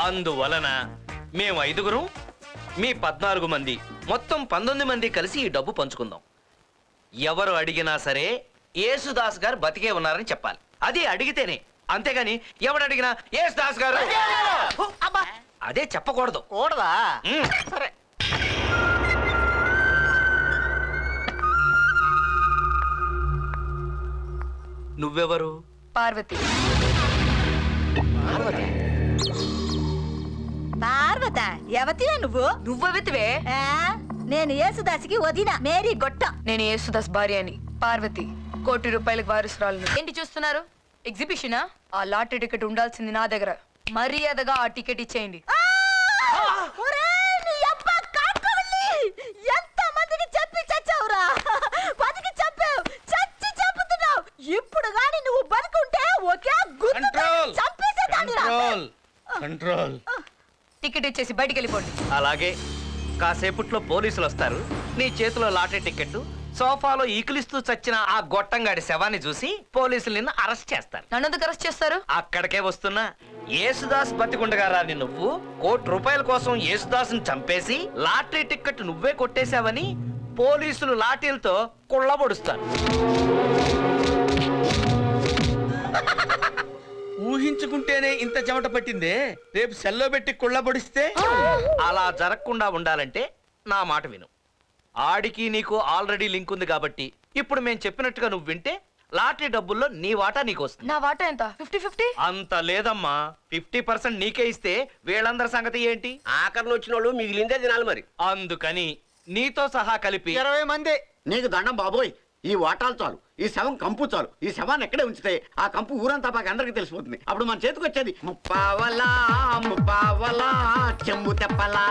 అందువలన మేము 5గురు, మీ 14 మంది, మొత్తం 19 మంది కలిసి ఈ డబ్బు పంచుకుందాం. ఎవరు అడిగినా సరే యేసుదాస్ గారు బతికే ఉన్నారని చెప్పాలి. అది అడిగితేనే, అంతేగాని ఎవడు అడిగినా యేసుదాస్ గారు అదే చెప్పకూడదు. కూడదా? సరే. నువ్వెవరు? పార్వతి. పార్వత ఎవతివే నువ్వు? నువ్వెవతివే? నేను యేసుదాసికి వదిన మేరీ గొట్ట. నేను యేసుదాస్ భార్య అని. పార్వతి, ₹1 కోటి వారసురాలను. ఏంటి చూస్తున్నారు? ఎగ్జిబిషనా? ఆ లాటరీ టికెట్ ఉండాల్సింది నా దగ్గర. మర్యాదగా ఆ టికెట్ ఇచ్చేయండి. ఎంత మందికి చెప్పి చచ్చావురా? బతికి చెప్పావు, చచ్చి చెప్పుతున్నావు. ఇప్పుడు గాని నువ్వు బతుకుంటే ఒకే గుర్తు చంపేసేదానిరా. కంట్రోల్. టికెట్ ఇచ్చేసి బయటికి వెళ్ళిపోండి. అలాగే. కాసేపట్లో పోలీసులు వస్తారు. నీ చేతిలో లాటరీ టికెట్, సోఫాలో ఈకిలిస్తూ చచ్చిన ఆ గొట్టంగాడి శవాన్ని చూసి పోలీసులు నిన్ను అరెస్ట్ చేస్తారు. నన్ను ఎందుకు అరెస్ట్ చేస్తారు? అక్కడికే వస్తున్నా. యేసుదాస్ బతికుండగారాని నువ్వు ₹1 కోటి కోసం యేసుదాస్ని చంపేసి లాటరీ టికెట్ నువ్వే కొట్టేశావని పోలీసులు లాఠీలతో కుళ్ళబొడుస్తారు. ఊహించుకుంటేనే ఇంత చెమట పట్టిందే. రేపు సెల్లో పెట్టి కుళ్ళబొడిస్తే? అలా జరగకుండా ఉండాలంటే నా మాట విను. ఆడికి నీకు ఆల్రెడీ లింక్ ఉంది కాబట్టి ఇప్పుడు మేము చెప్పినట్టుగా నువ్వు వింటే లాటరీ డబ్బుల్లో నీ వాటా నీకు వస్తుంది. నా వాటా ఎంత? 50-50? అంత లేదమ్మా. 50% నీకే ఇస్తే వీళ్ళందరి సంగతి ఏంటి? ఆఖరిని వచ్చిన వాళ్ళు మిగిలిందే తినాలి మరి. అందుకని నీతో సహా కలిపి 20 మంది. నీకు దండం బాబోయ్. ఈ వాటాలు చాలు, ఈ శవం కంపు చాలు. ఈ శవాన్ని ఎక్కడే ఉంచితే ఆ కంపు ఊరంతా బాగా అందరికి తెలిసిపోతుంది. అప్పుడు మన చేతికి వచ్చేది ముప్పావలా ముప్పావలా చెంబు తెప్పలా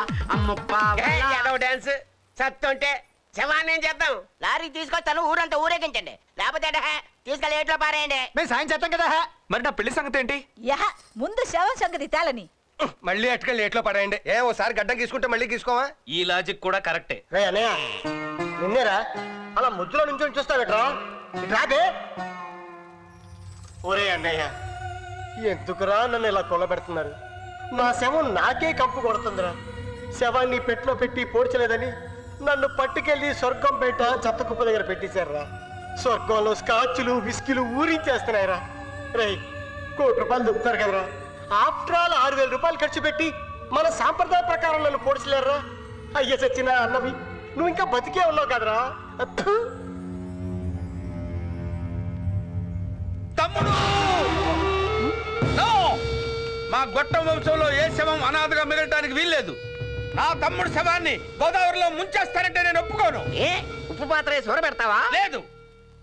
డాన్స్ సత్తుంటే శవాన్ని ఏం చేద్దాం? లారీ తీసుకొస్తాను, ఊరంతా ఊరేగించండి. లేకపోతే తీసుకెళ్ళి ఏట్లో పారేయండి. మేము సాయం చేద్దాం కదా. మరి నా పెళ్లి సంగతి ఏంటి? యహ ముందు శవం సంగతి తేలని. మళ్ళీ అటుకెళ్ళి ఏట్లో పడేయండి. ఓసారి గడ్డం తీసుకుంటే మళ్ళీ తీసుకోవా? ఈ లాజిక్ కూడా కరెక్టే. రే అన్నయ్య, నిన్నేరా అలా ముద్దులో నుంచి చూస్తావేట్రా? రాబే. ఒరే అన్నయ్య, ఎందుకురా నన్ను ఇలా కొల్లబెడుతున్నారు? నా శవం నాకే కంపు కొడుతుందిరా. శవాన్ని పెట్లో పెట్టి పోడ్చలేదని నన్ను పట్టుకెళ్ళి స్వర్గం పేట చెత్త కుప్ప దగ్గర పెట్టేశారా. స్వర్గంలో స్కాచ్లు విస్కీలు ఊరించేస్తున్నాయిరా. రే, ₹1 కోటి దొరుకుతారు కదరా. ఆఫ్టర్ ఆల్ ₹6000 ఖర్చు పెట్టి మన సాంప్రదాయ ప్రకారం నన్ను పోడ్చలేరురా. అయ్య చచ్చిన అన్నవి, నువ్వు ఇంకా బతికే ఉన్నావు కదరా. తమ్ముడు, మా గొట్టం వంశంలో ఏ శవం అనాథగా మిగలటానికి వీల్లేదు. నా తమ్ముడు శవాన్ని గోదావరిలో ముంచేస్తానంటే నేను ఒప్పుకోను. ఏ ఉప్పు పాత్ర సూర పెడతావా? లేదు.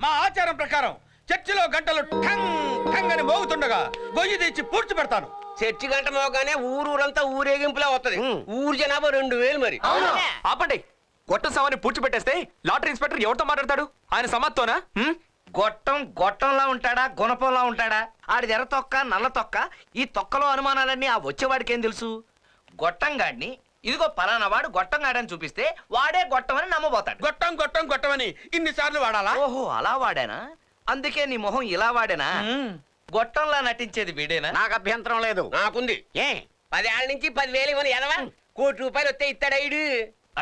మా ఆచారం ప్రకారం చర్చిలో గంటలు ఠంగ్ ఠంగ్ అని మోగుతుండగా గొయ్యి తెచ్చి పూడ్చి పెడతాను. చర్చి గంట మోగానే ఊరూరంతా ఊరేగింపులా వస్తుంది. ఊరు జనాభా 2000 మరి. ఆపండి. గొట్టం శవాన్ని పూడ్చిపెట్టేస్తే లాటరీ ఇన్స్పెక్టర్ ఎవరితో మాట్లాడతాడు? ఆయన సమాత్తోనా? గొట్టంలా ఉంటాడా, గుణపంలా ఉంటాడా? ఆడి ఎర్ర తొక్క, నల్ల తొక్క. ఈ తొక్కలో అనుమానాలన్నీ ఆ వచ్చేవాడికి ఏం తెలుసు? గొట్టంగాడిని ఇదిగో పలానా వాడు గొట్టంగాడని చూపిస్తే వాడే గొట్టమని నమ్మబోతాడు. గొట్టం గొట్టం గొట్టమని ఇన్నిసార్లు వాడాలా? ఓహో, అలా వాడానా? అందుకే నీ మొహం ఇలా వాడేనా? గొట్టంలా నటించేది వీడేనా? నాకు అభ్యంతరం లేదు. నాకుంది. 10 ఏళ్ల నుంచి 10,000 ఇవ్వని ఎదవా ₹1 కోటి వస్తే ఇస్తాడు.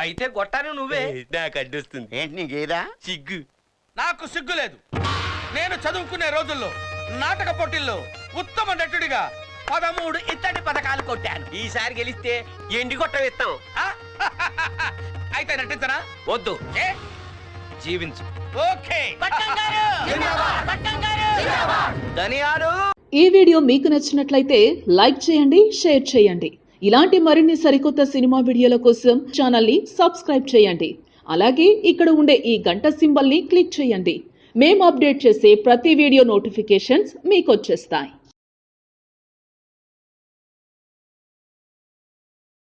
అయితే గొట్టాను నువ్వే. నాకు అడ్డొస్తుంది. ఏంటి నీకేదా సిగ్గు? నాకు సిగ్గు లేదు. నేను చదువుకునే రోజుల్లో నాటక పోటీల్లో ఉత్తమ నటుడిగా 13 ఇత్తడి పథకాలు కొట్టాను. ఈసారి గెలిస్తే ఎండి కొట్టం ఇస్తాం. అయితే నటించనా? వద్దు, జీవించు. ఓకే. ధనియాలు. ఈ వీడియో మీకు నచ్చినట్లయితే లైక్ చేయండి, షేర్ చేయండి. ఇలాంటి మరిన్ని సరికొత్త సినిమా వీడియోల కోసం ఛానల్ని సబ్స్క్రైబ్ చేయండి. అలాగే ఇక్కడ ఉండే ఈ గంట సింబల్ని క్లిక్ చేయండి. మేము అప్డేట్ చేసే ప్రతి వీడియో నోటిఫికేషన్స్ మీకు వచ్చేస్తాయి.